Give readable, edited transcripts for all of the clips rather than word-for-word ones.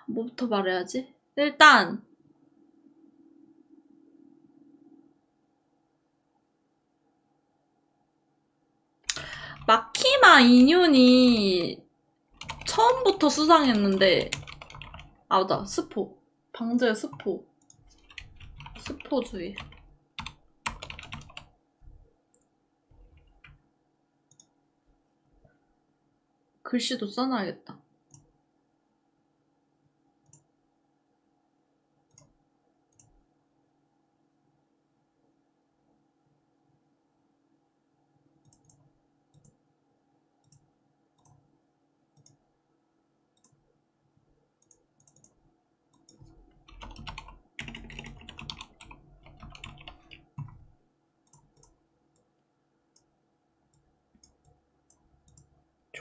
뭐부터 말해야지? 일단 마키마 인윤이 처음부터 수상했는데 맞아. 스포. 방제 스포. 스포주의. 글씨도 써놔야겠다.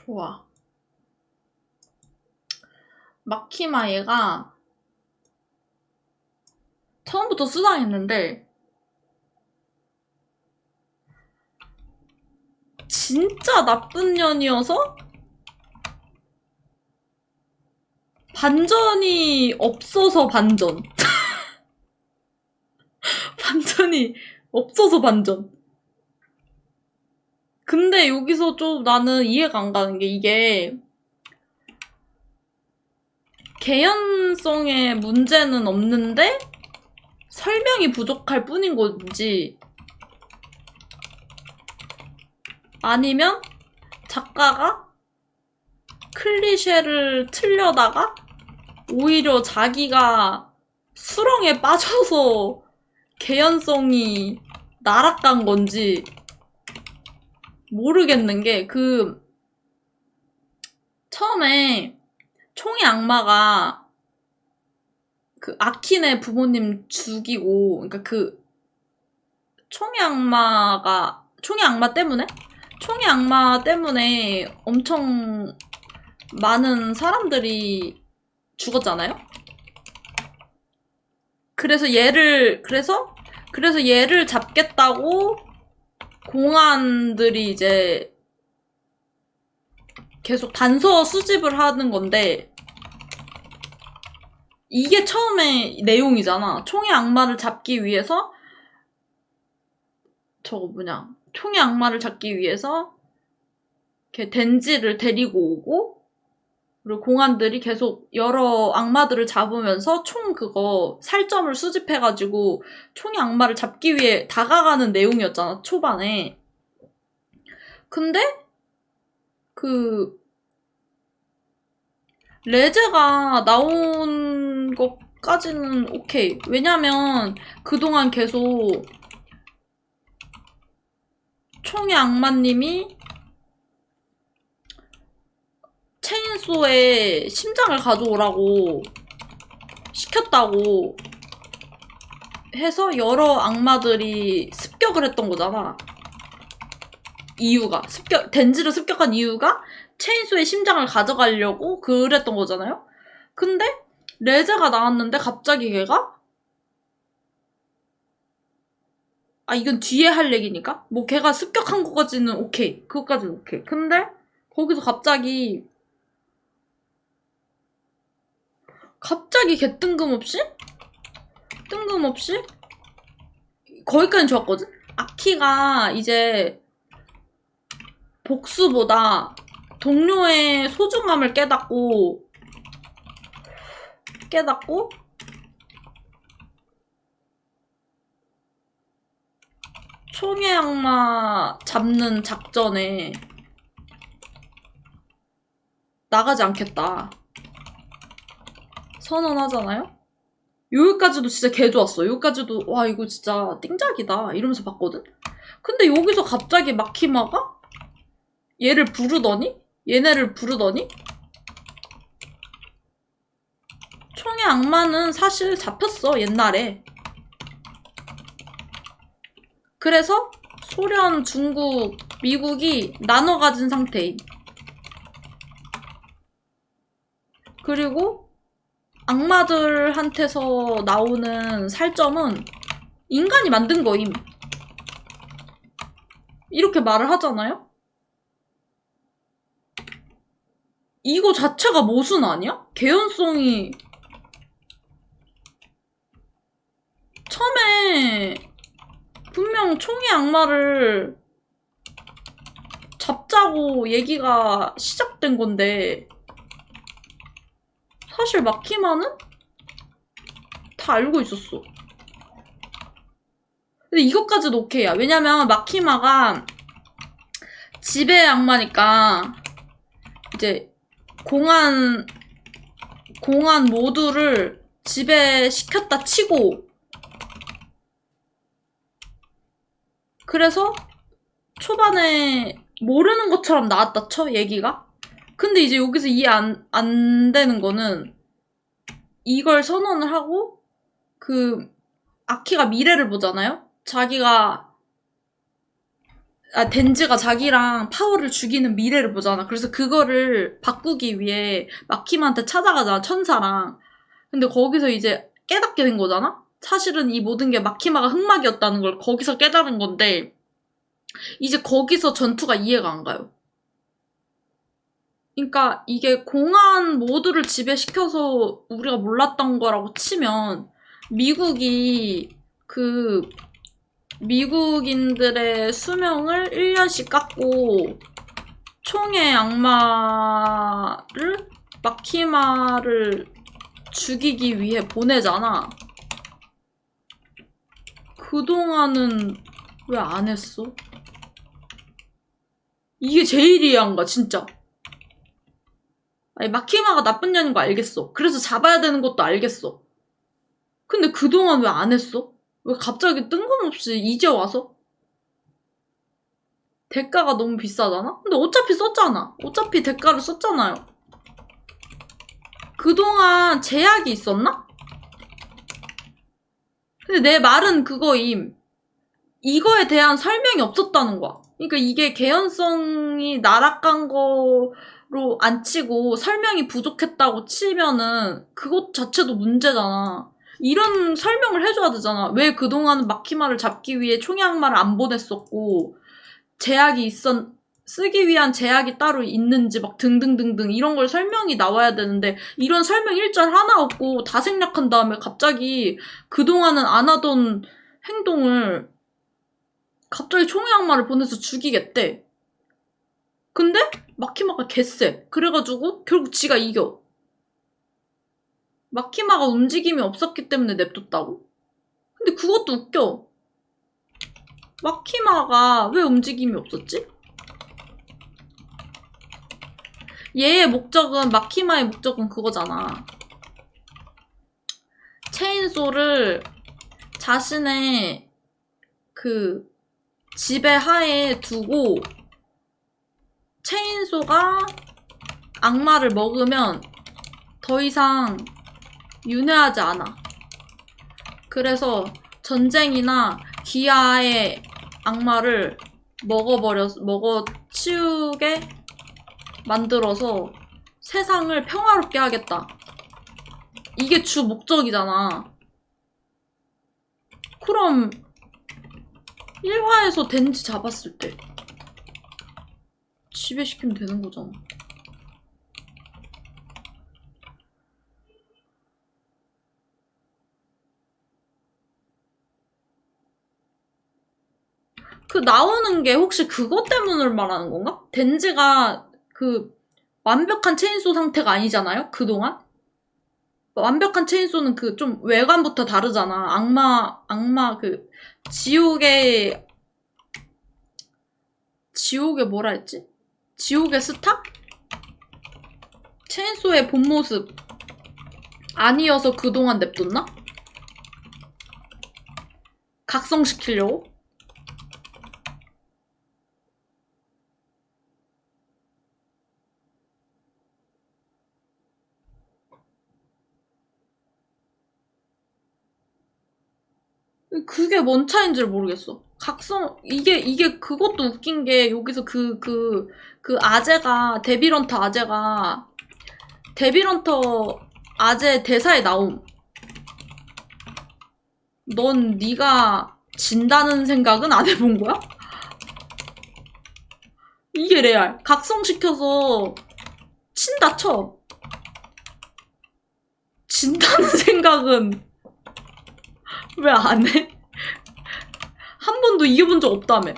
좋아. 마키마 얘가 처음부터 수상했는데 진짜 나쁜 년이어서 반전이 없어서 반전. 반전이 없어서 반전. 근데 여기서 좀 나는 이해가 안 가는 게 이게 개연성에 문제는 없는데 설명이 부족할 뿐인 건지 아니면 작가가 클리셰를 틀려다가 오히려 자기가 수렁에 빠져서 개연성이 날아간 건지 모르겠는 게 처음에 총의 악마가 아키네 부모님 죽이고 그러니까 총의 악마 때문에 엄청 많은 사람들이 죽었잖아요. 그래서 얘를 잡겠다고 공안들이 이제 계속 단서 수집을 하는 건데 이게 처음에 내용이잖아. 총의 악마를 잡기 위해서 총의 악마를 잡기 위해서 이렇게 덴지를 데리고 오고 그리고 공안들이 계속 여러 악마들을 잡으면서 총 살점을 수집해가지고 총의 악마를 잡기 위해 다가가는 내용이었잖아, 초반에. 근데 레제가 나온 것까지는 오케이. 왜냐면 그동안 계속 총의 악마님이 체인소에 심장을 가져오라고 시켰다고 해서 여러 악마들이 습격을 했던 거잖아. 이유가 덴지를 습격한 이유가 체인소의 심장을 가져가려고 그랬던 거잖아요. 근데 레제가 나왔는데 갑자기 걔가 이건 뒤에 할 얘기니까 뭐 걔가 습격한 것까지는 오케이. 그것까지는 오케이. 근데 거기서 갑자기 개 뜬금없이 거기까지는 좋았거든? 아키가 이제 복수보다 동료의 소중함을 깨닫고 총의 악마 잡는 작전에 나가지 않겠다 선언하잖아요? 여기까지도 진짜 개 좋았어. 여기까지도 와 이거 진짜 띵작이다 이러면서 봤거든? 근데 여기서 갑자기 마키마가 얘네를 부르더니 총의 악마는 사실 잡혔어 옛날에. 그래서 소련, 중국, 미국이 나눠 가진 상태임. 그리고 악마들한테서 나오는 살점은 인간이 만든 거임. 이렇게 말을 하잖아요? 이거 자체가 모순 아니야? 개연성이 처음에 분명 총의 악마를 잡자고 얘기가 시작된 건데 사실 마키마는 다 알고 있었어. 근데 이것까지도 오케이야. 왜냐면 마키마가 지배의 악마니까 이제 공안 모두를 지배시켰다 치고 그래서 초반에 모르는 것처럼 나왔다 쳐 얘기가. 근데 이제 여기서 이해 안 되는 거는 이걸 선언을 하고 그 아키가 미래를 보잖아요. 자기가 덴지가 자기랑 파워를 죽이는 미래를 보잖아. 그래서 그거를 바꾸기 위해 마키마한테 찾아가잖아, 천사랑. 근데 거기서 이제 깨닫게 된 거잖아? 사실은 이 모든 게 마키마가 흑막이었다는 걸 거기서 깨달은 건데 이제 거기서 전투가 이해가 안 가요. 그러니까 이게 공안 모두를 지배시켜서 우리가 몰랐던 거라고 치면 미국이 그 미국인들의 수명을 1년씩 깎고 총의 악마를 마키마를 죽이기 위해 보내잖아. 그동안은 왜 안 했어? 이게 제일 이해 안 가, 진짜. 아니, 마키마가 나쁜 년인 거 알겠어. 그래서 잡아야 되는 것도 알겠어. 근데 그동안 왜 안 했어? 왜 갑자기 뜬금없이 이제 와서? 대가가 너무 비싸잖아? 근데 어차피 썼잖아. 어차피 대가를 썼잖아요. 그동안 제약이 있었나? 근데 내 말은 그거임. 이거에 대한 설명이 없었다는 거야. 그러니까 이게 개연성이 나락간 거로 안 치고 설명이 부족했다고 치면은 그것 자체도 문제잖아. 이런 설명을 해줘야 되잖아. 왜 그동안은 마키마를 잡기 위해 총의 악마를 안 보냈었고 제약이 쓰기 위한 제약이 따로 있는지 막 등등등등 이런 걸 설명이 나와야 되는데 이런 설명 일절 하나 없고 다 생략한 다음에 갑자기 그동안은 안 하던 행동을 갑자기 총의 악마를 보내서 죽이겠대. 근데 마키마가 개쎄. 그래가지고 결국 지가 이겨. 마키마가 움직임이 없었기 때문에 냅뒀다고? 근데 그것도 웃겨. 마키마가 왜 움직임이 없었지? 얘의 목적은, 마키마의 목적은 그거잖아. 체인소를 자신의 그 지배하에 두고 체인소가 악마를 먹으면 더 이상 윤회하지 않아. 그래서 전쟁이나 기아의 악마를 먹어치우게 만들어서 세상을 평화롭게 하겠다. 이게 주 목적이잖아. 그럼 1화에서 덴지 잡았을 때 지배시키면 되는 거잖아. 그 나오는 게 혹시 그것 때문을 말하는 건가? 덴지가 그 완벽한 체인소 상태가 아니잖아요? 그동안? 완벽한 체인소는 그 좀 외관부터 다르잖아. 악마 그 지옥의 뭐라 했지? 지옥의 스타? 체인소의 본 모습 아니어서 그동안 냅뒀나? 각성시키려고? 그게 뭔 차이인지를 모르겠어. 이게 그것도 웃긴 게, 여기서 그 아재가, 데빌런터 아재 대사에 나옴. 넌 네가 진다는 생각은 안 해본 거야? 이게 레알. 각성시켜서 친다 쳐. 진다는 생각은 왜 안 해? 한 번도 이겨본 적 없다며.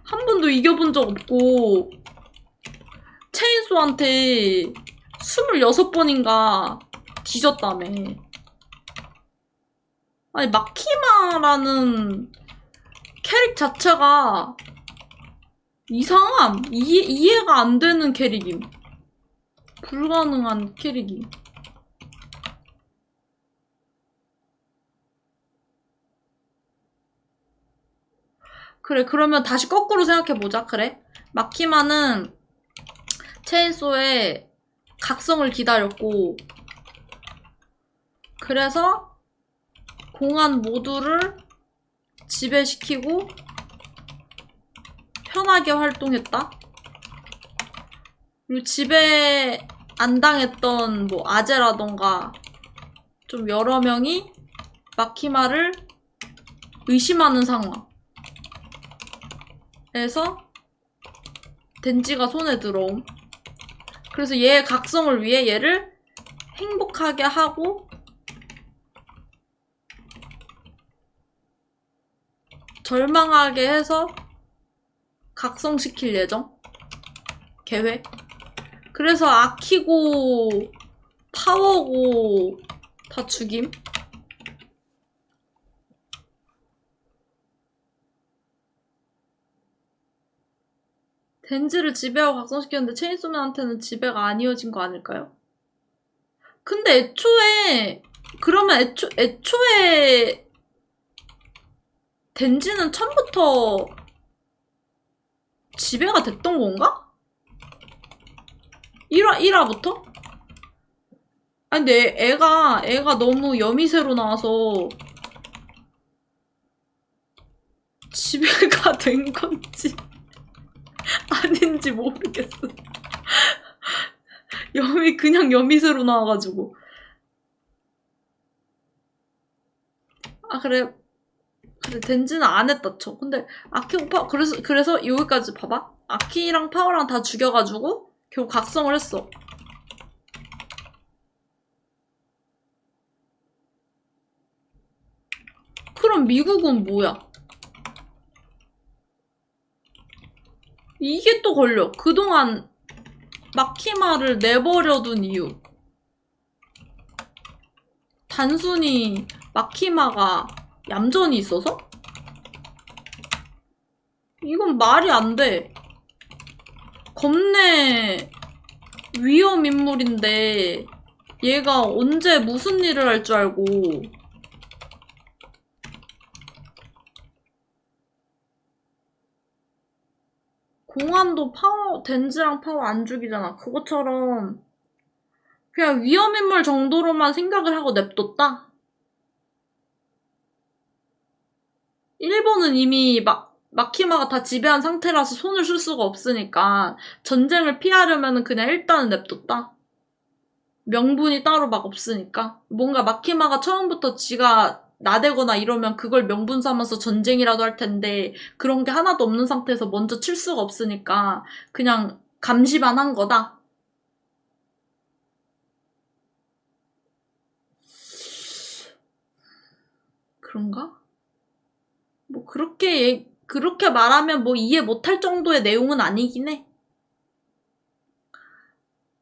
한 번도 이겨본 적 없고 체인소한테 26번인가 뒤졌다며. 아니 마키마라는 캐릭 자체가 이상함. 이해가 안 되는 캐릭임. 불가능한 캐릭임. 그래, 그러면 다시 거꾸로 생각해보자. 그래, 마키마는 체인소의 각성을 기다렸고, 그래서 공안 모두를 지배시키고 편하게 활동했다. 그리고 지배 안 당했던 뭐 아제라던가 좀 여러 명이 마키마를 의심하는 상황에서 덴지가 손에 들어옴. 그래서 얘의 각성을 위해 얘를 행복하게 하고 절망하게 해서 각성시킬 예정? 계획? 그래서 아키고 파워고 다 죽임? 덴지를 지배하고 각성시켰는데 체인소맨한테는 지배가 안 이어진 거 아닐까요? 근데 애초에 그러면 애초에 덴지는 처음부터 지배가 됐던 건가? 1화부터? 아니 근데 애가 너무 여미새로 나와서 지배가 된 건지 아닌지 모르겠어. 그냥 여미새로 나와가지고. 아 그래 덴지는 안 했다 쳐. 근데 아키고 파워 그래서 여기까지 봐봐. 아키랑 파워랑 다 죽여가지고 결국 각성을 했어. 그럼 미국은 뭐야? 이게 또 걸려. 그동안 마키마를 내버려둔 이유. 단순히 마키마가 얌전히 있어서? 이건 말이 안 돼. 겁내 위험 인물인데 얘가 언제 무슨 일을 할 줄 알고. 공안도 덴지랑 파워 안 죽이잖아. 그것처럼 그냥 위험 인물 정도로만 생각을 하고 냅뒀다? 일본은 이미 마키마가 다 지배한 상태라서 손을 쓸 수가 없으니까 전쟁을 피하려면 그냥 일단은 냅뒀다? 명분이 따로 막 없으니까. 뭔가 마키마가 처음부터 지가 나대거나 이러면 그걸 명분 삼아서 전쟁이라도 할 텐데 그런 게 하나도 없는 상태에서 먼저 칠 수가 없으니까 그냥 감시만 한 거다? 그런가? 뭐 그렇게 말하면 뭐 이해 못할 정도의 내용은 아니긴 해.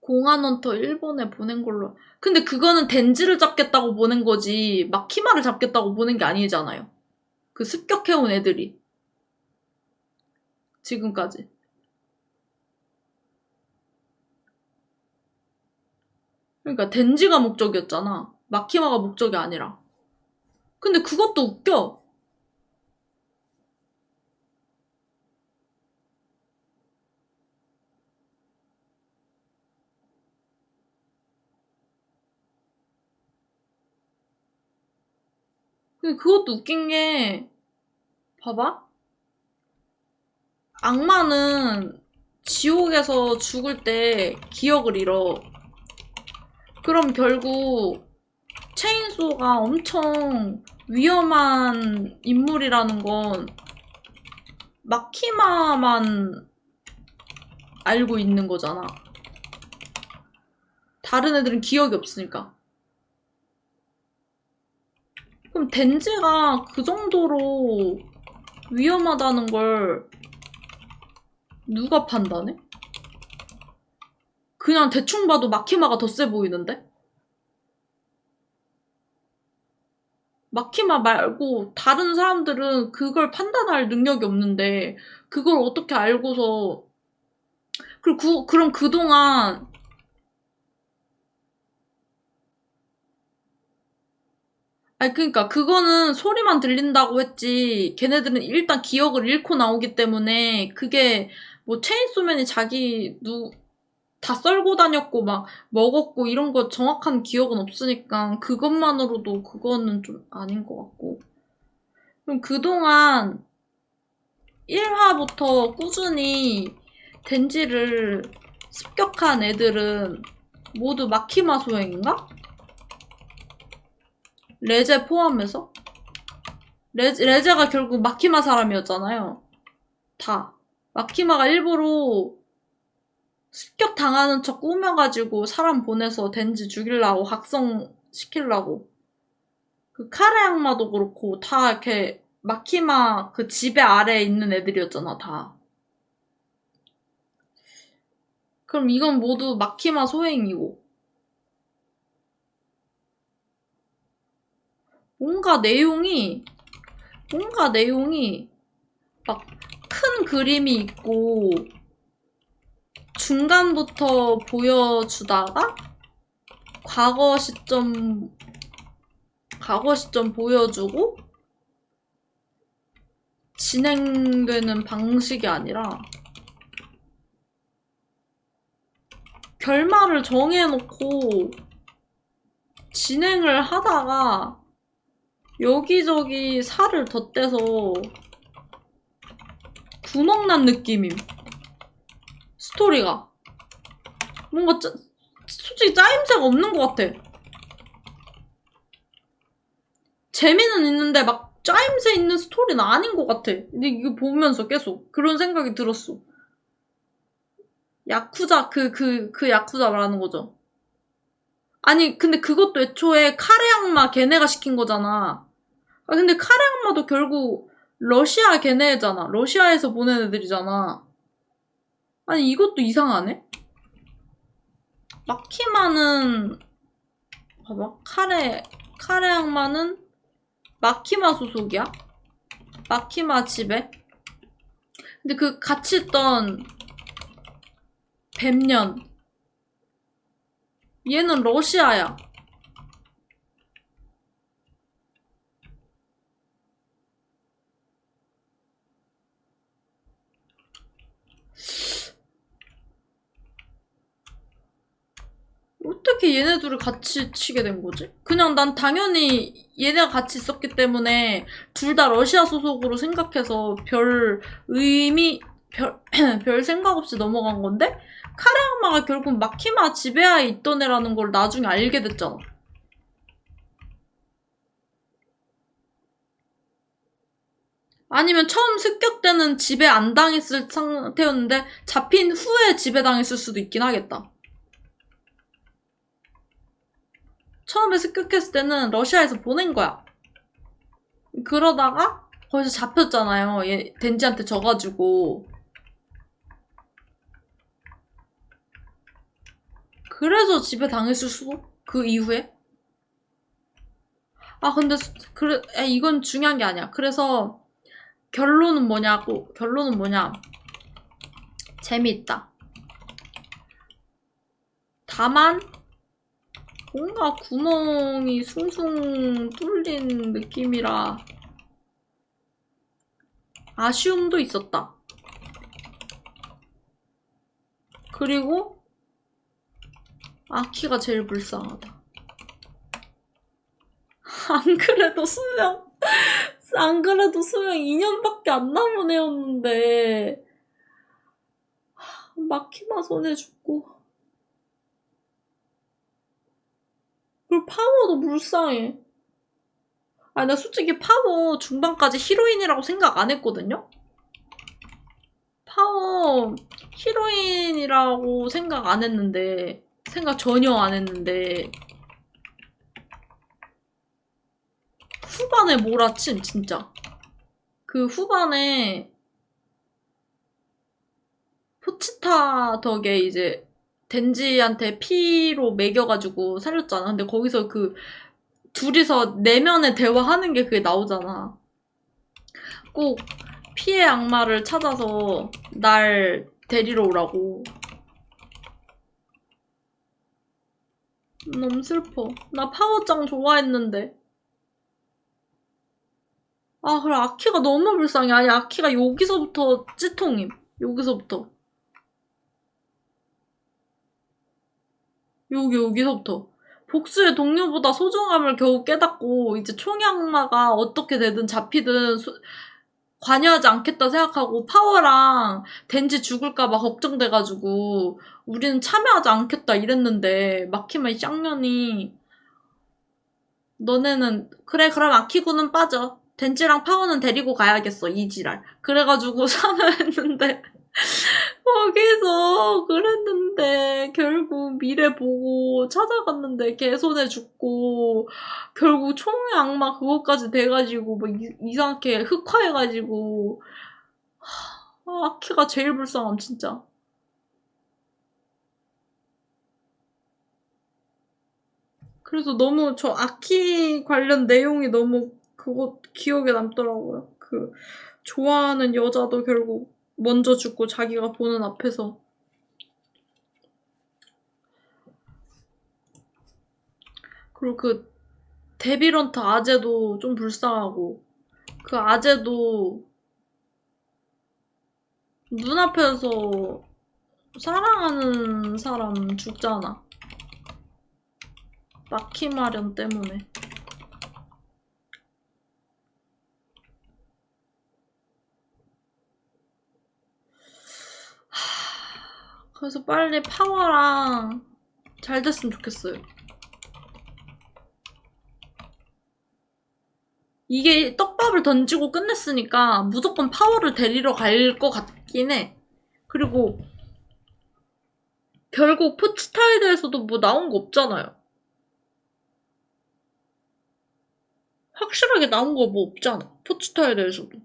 공안헌터 일본에 보낸 걸로. 근데 그거는 덴지를 잡겠다고 보낸 거지 마키마를 잡겠다고 보낸 게 아니잖아요. 그 습격해온 애들이 지금까지. 그러니까 덴지가 목적이었잖아. 마키마가 목적이 아니라. 근데 그것도 웃겨. 근데 그것도 웃긴 게 봐봐. 악마는 지옥에서 죽을 때 기억을 잃어. 그럼 결국 체인소가 엄청 위험한 인물이라는 건 마키마만 알고 있는 거잖아. 다른 애들은 기억이 없으니까. 그럼 덴지가 그 정도로 위험하다는 걸 누가 판단해? 그냥 대충 봐도 마키마가 더 세 보이는데? 마키마 말고 다른 사람들은 그걸 판단할 능력이 없는데 그걸 어떻게 알고서 그리고 그럼 그동안 아니 그러니까 그거는 소리만 들린다고 했지 걔네들은 일단 기억을 잃고 나오기 때문에 그게 뭐 체인소맨이 자기 다 썰고 다녔고 막 먹었고 이런 거 정확한 기억은 없으니까 그것만으로도 그거는 좀 아닌 것 같고 그럼 그동안 1화부터 꾸준히 덴지를 습격한 애들은 모두 마키마 소행인가? 레제 포함해서? 레제가 결국 마키마 사람이었잖아요. 다. 마키마가 일부러 습격당하는 척 꾸며가지고 사람 보내서 덴지 죽이려고 각성시키려고. 그 카레 악마도 그렇고 다 이렇게 마키마 그 지배 아래에 있는 애들이었잖아, 다. 그럼 이건 모두 마키마 소행이고. 뭔가 내용이 막 큰 그림이 있고 중간부터 보여주다가 과거 시점 보여주고 진행되는 방식이 아니라 결말을 정해놓고 진행을 하다가 여기저기 살을 덧대서 구멍난 느낌임. 스토리가. 뭔가 솔직히 짜임새가 없는 것 같아. 재미는 있는데 막 짜임새 있는 스토리는 아닌 것 같아. 근데 이거 보면서 계속 그런 생각이 들었어. 야쿠자 그 야쿠자 말하는 거죠. 아니 근데 그것도 애초에 카레 악마 걔네가 시킨 거잖아. 아 근데 카레 악마도 결국 러시아 걔네잖아. 러시아에서 보낸 애들이잖아. 아니 이것도 이상하네? 마키마는 봐봐. 카레 악마는 마키마 소속이야? 마키마 집에? 근데 그 같이 있던 뱀년 얘는 러시아야. 어떻게 얘네 둘을 같이 치게 된 거지? 그냥 난 당연히 얘네가 같이 있었기 때문에 둘 다 러시아 소속으로 생각해서 별 생각 없이 넘어간 건데? 카레 악마가 결국 마키마 지배하에 있던 애라는 걸 나중에 알게 됐잖아. 아니면 처음 습격 때는 지배 안 당했을 상태였는데 잡힌 후에 지배당했을 수도 있긴 하겠다. 처음에 습격했을 때는 러시아에서 보낸 거야. 그러다가 거기서 잡혔잖아요. 얘 덴지한테 져가지고. 그래서 집에 당했을 수도? 그 이후에? 아 근데 이건 중요한 게 아니야. 그래서 결론은 뭐냐. 재미있다. 다만 뭔가 구멍이 숭숭 뚫린 느낌이라 아쉬움도 있었다. 그리고 아키가 제일 불쌍하다. 안 그래도 수명 2년밖에 안 남은 애였는데 마키마 손에 죽고 그리고 파워도 불쌍해. 아니 나 솔직히 파워 중반까지 히로인이라고 생각 안 했거든요? 파워 히로인이라고 생각 안 했는데 생각 전혀 안 했는데 후반에 몰아침 진짜. 그 후반에 포치타 덕에 이제 덴지한테 피로 매겨가지고 살렸잖아. 근데 거기서 그 둘이서 내면의 대화하는 게 그게 나오잖아. 꼭 피의 악마를 찾아서 날 데리러 오라고. 너무 슬퍼. 나 파워짱 좋아했는데. 아, 그래, 아키가 너무 불쌍해. 아니, 아키가 여기서부터 찌통임. 여기서부터. 여기서부터. 복수의 동료보다 소중함을 겨우 깨닫고, 이제 총의 악마가 어떻게 되든 잡히든 관여하지 않겠다 생각하고, 파워랑 덴지 죽을까봐 걱정돼가지고, 우리는 참여하지 않겠다 이랬는데, 마키마 이 쌍년이, 너네는, 그래, 그럼 아키구는 빠져. 덴지랑 파워는 데리고 가야겠어, 이 지랄. 그래가지고 참여했는데, 거기서 그랬는데 결국 미래 보고 찾아갔는데 개손에 죽고 결국 총의 악마 그것까지 돼가지고 뭐 이상하게 흑화해가지고 아키가 제일 불쌍함 진짜. 그래서 너무 저 아키 관련 내용이 너무 그거 기억에 남더라고요. 그 좋아하는 여자도 결국 먼저 죽고 자기가 보는 앞에서. 그리고 그 데빌런트 아재도 좀 불쌍하고 그 아재도 눈앞에서 사랑하는 사람 죽잖아. 마키마련 때문에. 그래서 빨리 파워랑 잘 됐으면 좋겠어요. 이게 떡밥을 던지고 끝냈으니까 무조건 파워를 데리러 갈 것 같긴 해. 그리고 결국 포치타에 대해서도 뭐 나온 거 없잖아요. 확실하게 나온 거 뭐 없잖아. 포치타에 대해서도.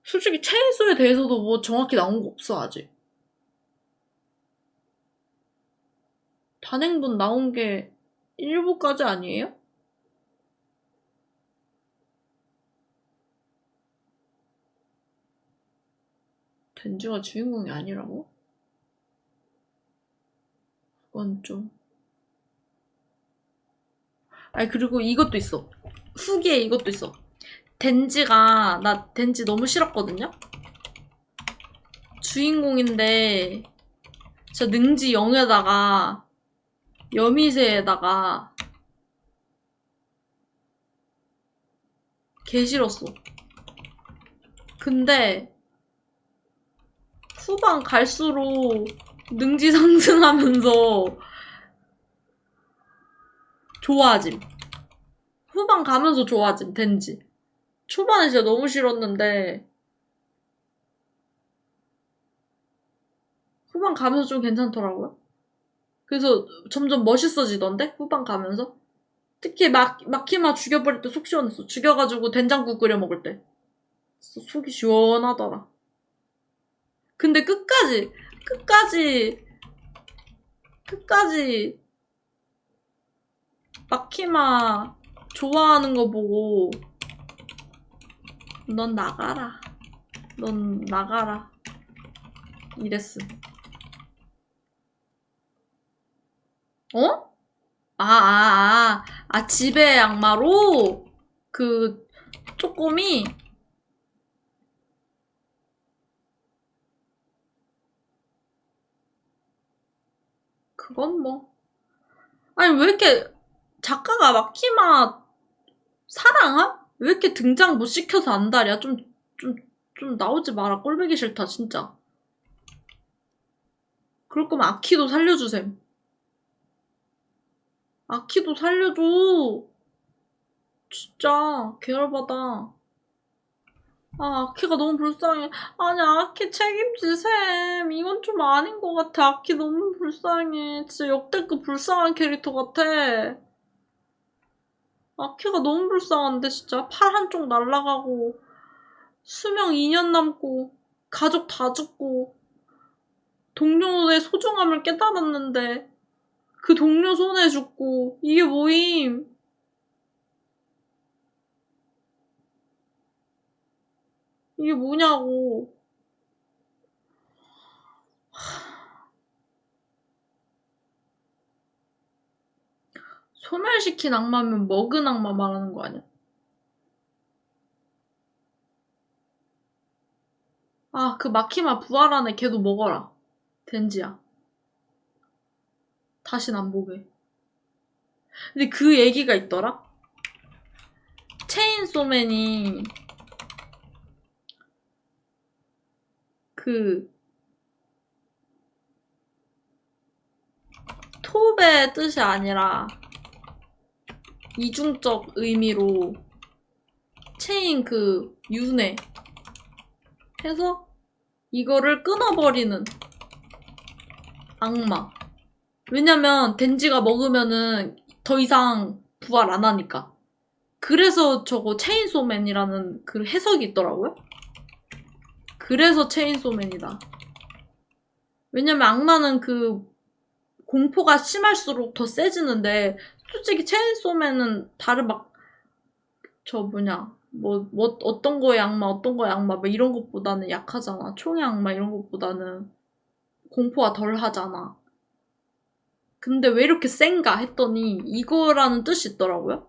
솔직히 체인소에 대해서도 뭐 정확히 나온 거 없어 아직. 단행본 나온 게 1부까지 아니에요? 덴지가 주인공이 아니라고? 그건 좀. 아니, 그리고 이것도 있어. 후기에 이것도 있어. 나 덴지 너무 싫었거든요? 주인공인데, 진짜 능지 0에다가, 여미새에다가, 개 싫었어. 근데, 후반 갈수록 능지 상승하면서 좋아짐. 후반 가면서 좋아짐, 덴지. 초반에 진짜 너무 싫었는데, 후반 가면서 좀 괜찮더라고요. 그래서 점점 멋있어지던데? 후반 가면서? 특히 마키마 죽여버릴 때 속 시원했어. 죽여가지고 된장국 끓여 먹을 때. 속이 시원하더라. 근데 끝까지 마키마 좋아하는 거 보고 넌 나가라. 넌 나가라. 이랬음. 어? 집의 악마로? 그, 쪼꼬미? 그건 뭐. 아니, 왜 이렇게, 작가가 마키마 사랑함? 왜 이렇게 등장 못 시켜서 안달이야? 좀 나오지 마라. 꼴보기 싫다, 진짜. 그럴 거면 아키도 살려주셈. 아키도 살려줘. 진짜, 계열받아. 아, 아키가 너무 불쌍해. 아니, 아키 책임지셈. 이건 좀 아닌 것 같아. 아키 너무 불쌍해. 진짜 역대급 불쌍한 캐릭터 같아. 아키가 너무 불쌍한데, 진짜. 팔 한쪽 날라가고, 수명 2년 남고, 가족 다 죽고, 동료의 소중함을 깨달았는데, 그 동료 손에 죽고, 이게 뭐임? 이게 뭐냐고. 소멸시킨 악마면 먹은 악마 말하는 거 아니야? 아, 그 마키마 부활하네. 걔도 먹어라. 덴지야. 다신 안 보게. 근데 그 얘기가 있더라? 체인소맨이 그 톱의 뜻이 아니라 이중적 의미로 체인 그 윤회 해서 이거를 끊어버리는 악마. 왜냐면 덴지가 먹으면은 더 이상 부활 안 하니까. 그래서 저거 체인소맨이라는 그 해석이 있더라고요. 그래서 체인소맨이다. 왜냐면 악마는 그 공포가 심할수록 더 세지는데 솔직히 체인소맨은 다른 막 저 뭐냐 뭐 어떤 거의 악마 어떤 거의 악마 뭐 이런 것보다는 약하잖아. 총의 악마 이런 것보다는 공포가 덜 하잖아. 근데 왜 이렇게 센가 했더니 이거라는 뜻이 있더라고요.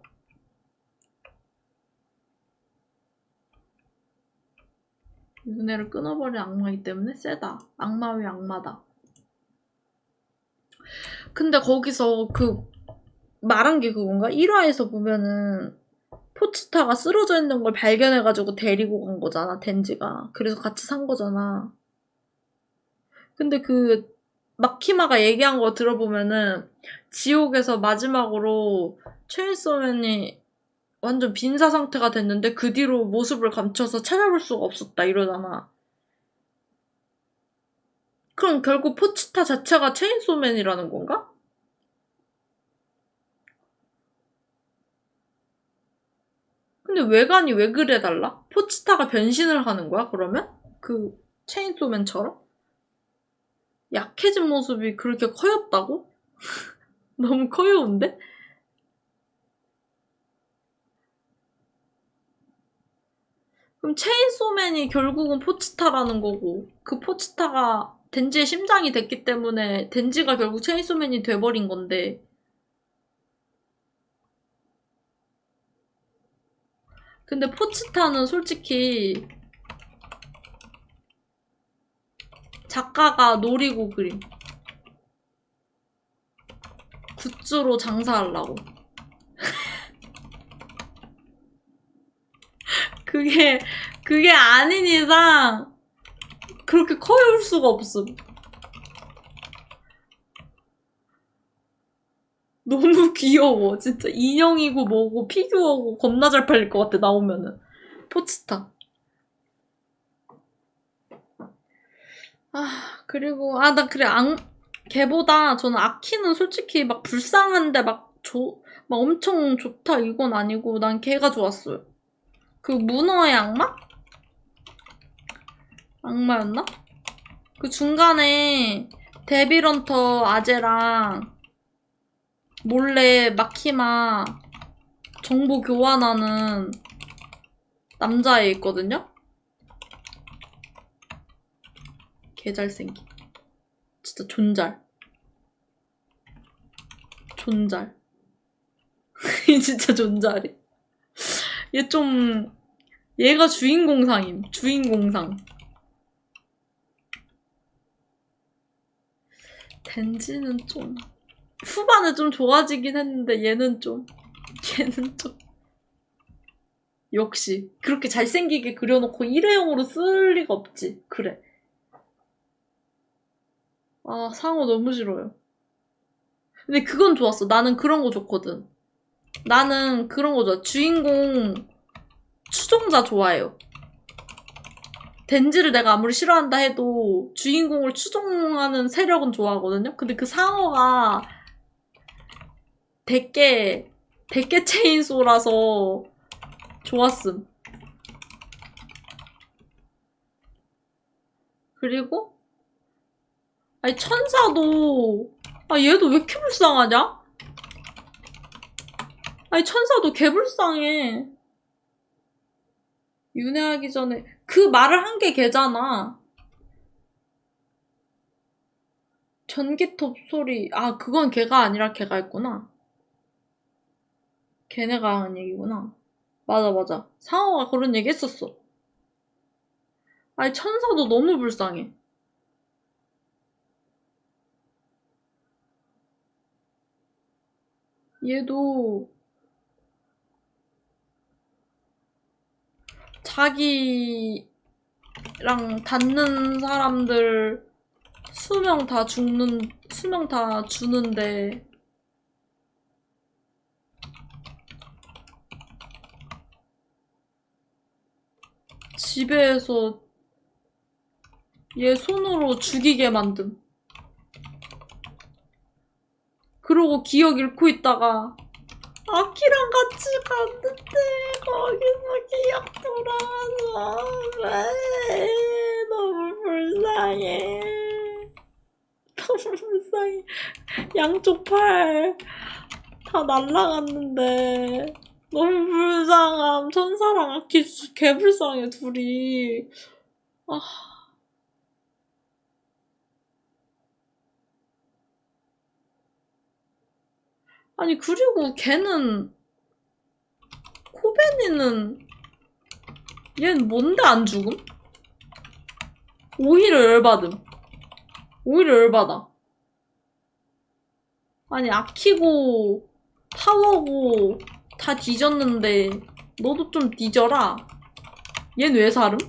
윤회를 끊어버린 악마이기 때문에 세다. 악마 위 악마다. 근데 거기서 그 말한 게 그건가? 1화에서 보면은 포치타가 쓰러져 있는 걸 발견해가지고 데리고 간 거잖아, 덴지가. 그래서 같이 산 거잖아. 근데 그 마키마가 얘기한 거 들어보면은 지옥에서 마지막으로 체인소맨이 완전 빈사 상태가 됐는데 그 뒤로 모습을 감춰서 찾아볼 수가 없었다 이러잖아. 그럼 결국 포치타 자체가 체인소맨이라는 건가? 근데 외관이 왜 그래 달라? 포치타가 변신을 하는 거야 그러면? 그 체인소맨처럼? 약해진 모습이 그렇게 커였다고? 너무 커요운데? 그럼 체인소맨이 결국은 포치타라는 거고 그 포치타가 덴지의 심장이 됐기 때문에 덴지가 결국 체인소맨이 돼버린 건데 근데 포치타는 솔직히 작가가 노리고 그림 굿즈로 장사하려고 그게 아닌 이상 그렇게 커올 수가 없음. 너무 귀여워. 진짜 인형이고 뭐고 피규어고 겁나 잘 팔릴 것 같아 나오면은. 포치타. 아 그리고 나 그래 걔보다 저는 아키는 솔직히 막 불쌍한데 막 엄청 좋다 이건 아니고 난 걔가 좋았어요. 그 문어의 악마? 악마였나? 그 중간에 데빌런터 아재랑 몰래 마키마 정보 교환하는 남자애 있거든요? 개 잘생김. 진짜 존잘. 존잘. 진짜 존잘이. 얘 좀, 얘가 주인공상임. 주인공상. 덴지는 좀, 후반에 좀 좋아지긴 했는데 얘는 좀, 역시. 그렇게 잘생기게 그려놓고 일회용으로 쓸 리가 없지. 그래. 아, 상어 너무 싫어요. 근데 그건 좋았어. 나는 그런 거 좋거든. 나는 그런 거 좋아. 주인공 추종자 좋아해요. 덴지를 내가 아무리 싫어한다 해도 주인공을 추종하는 세력은 좋아하거든요. 근데 그 상어가 대깨 체인소라서 좋았음. 그리고 아니 천사도 얘도 왜 이렇게 불쌍하냐? 아니 천사도 개불쌍해. 윤회하기 전에 그 말을 한 게 걔잖아. 전기톱 소리. 그건 걔가 아니라 걔가 했구나. 걔네가 한 얘기구나. 맞아. 상어가 그런 얘기 했었어. 아니 천사도 너무 불쌍해. 얘도 자기랑 닿는 사람들 수명 다 주는데 집에서 얘 손으로 죽이게 만듦. 그러고 기억 잃고 있다가 아키랑 같이 갔는데 거기서 기억 돌아와서 왜 너무 불쌍해. 너무 불쌍해. 양쪽 팔 다 날라갔는데 너무 불쌍함. 천사랑 아키 개불쌍해 둘이. 아니 그리고 걔는 코베니는 얘는 뭔데 안 죽음? 오히려 열받음. 오히려 열받아. 아니 아키고 파워고 다 뒤졌는데 너도 좀 뒤져라. 얜 왜 살음?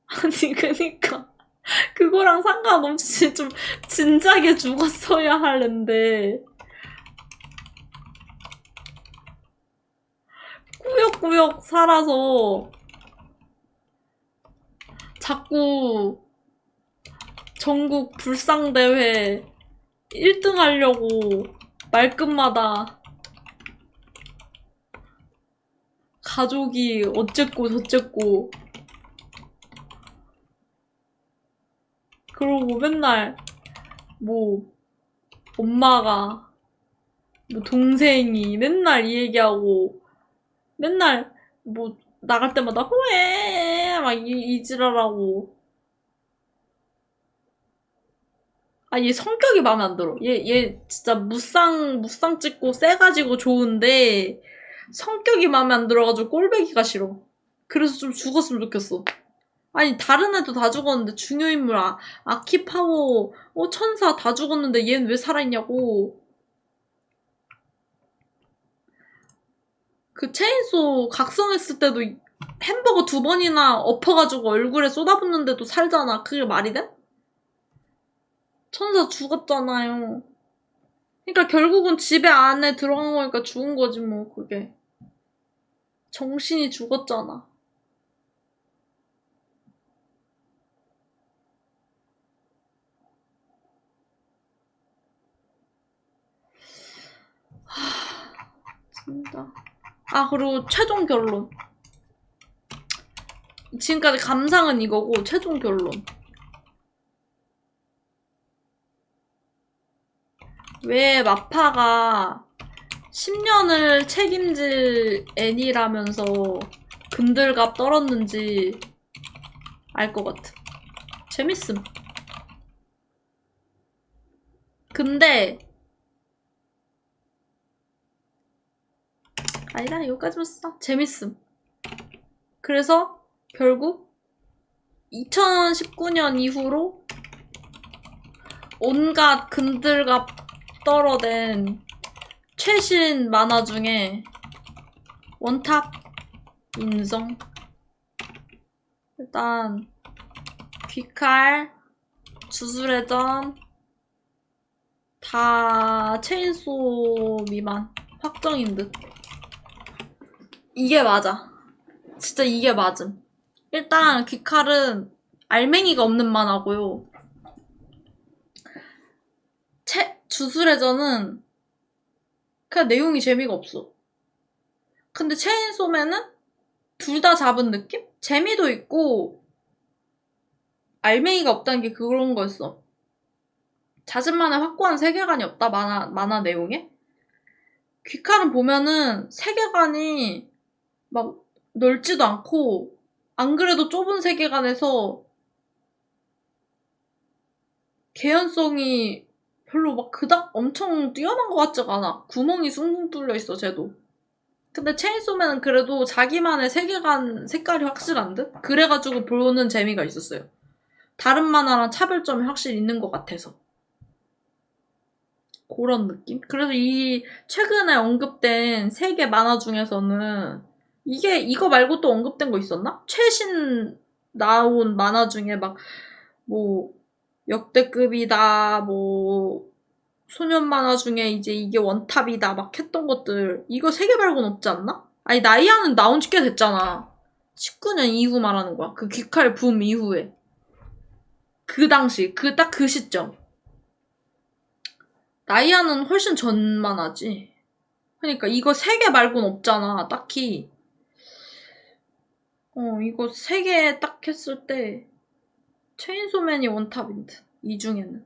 아니 그니까 그거랑 상관없이 좀 진작에 죽었어야 하는데 꾸역꾸역 살아서 자꾸 전국 불상대회 1등 하려고 말끝마다 가족이 어쨌고 저쨌고 그러고 맨날 뭐 엄마가 뭐 동생이 맨날 이 얘기하고 맨날 뭐 나갈 때마다 후회 막 이 지랄하고. 얘 성격이 마음에 안 들어. 얘 진짜 무쌍 찍고 세가지고 좋은데 성격이 마음에 안 들어가지고 꼴배기가 싫어. 그래서 좀 죽었으면 좋겠어. 아니 다른 애도 다 죽었는데 중요인물 아키 파워 천사 다 죽었는데 얘는 왜 살아있냐고. 그 체인소 각성했을 때도 햄버거 2번이나 엎어가지고 얼굴에 쏟아붓는데도 살잖아. 그게 말이 돼? 천사 죽었잖아요. 그러니까 결국은 집에 안에 들어간 거니까 죽은 거지 뭐 그게. 정신이 죽었잖아. 진짜. 그리고 최종 결론. 지금까지 감상은 이거고 최종 결론. 왜 마파가 10년을 책임질 애니라면서 금들갑 떨었는지 알 것 같아. 재밌음. 근데 아니다 여기까지만 써. 재밌음. 그래서 결국 2019년 이후로 온갖 금들갑 떨어댄 최신 만화 중에 원탑 인정. 일단 귀칼, 주술회전 다 체인소 미만. 확정인 듯. 이게 맞아. 진짜 이게 맞음. 일단 귀칼은 알맹이가 없는 만화고요. 주술회전은 그냥 내용이 재미가 없어. 근데 체인소맨은 둘 다 잡은 느낌? 재미도 있고 알맹이가 없다는 게 그런 거였어. 자신만의 확고한 세계관이 없다, 만화 내용에? 귀칼은 보면은 세계관이 막 넓지도 않고 안 그래도 좁은 세계관에서 개연성이 별로 막 그닥 엄청 뛰어난 것 같지가 않아. 구멍이 숭숭 뚫려 있어, 쟤도. 근데 체인소맨은 그래도 자기만의 세계관 색깔이 확실한 듯? 그래가지고 보는 재미가 있었어요. 다른 만화랑 차별점이 확실히 있는 것 같아서. 그런 느낌? 그래서 이 최근에 언급된 3개 만화 중에서는 이거 말고 또 언급된 거 있었나? 최신 나온 만화 중에 막 뭐 역대급이다, 뭐 소년 만화 중에 이제 이게 원탑이다 막 했던 것들 이거 3개 말고는 없지 않나? 아니 나이아는 나온 지 꽤 됐잖아. 19년 이후 말하는 거야. 그 귀칼 붐 이후에. 그 당시 딱 그 시점. 나이아는 훨씬 전 만화지. 그러니까 이거 3개 말고는 없잖아, 딱히. 이거 3개 딱 했을 때 체인소맨이 원탑인 듯. 이 중에는.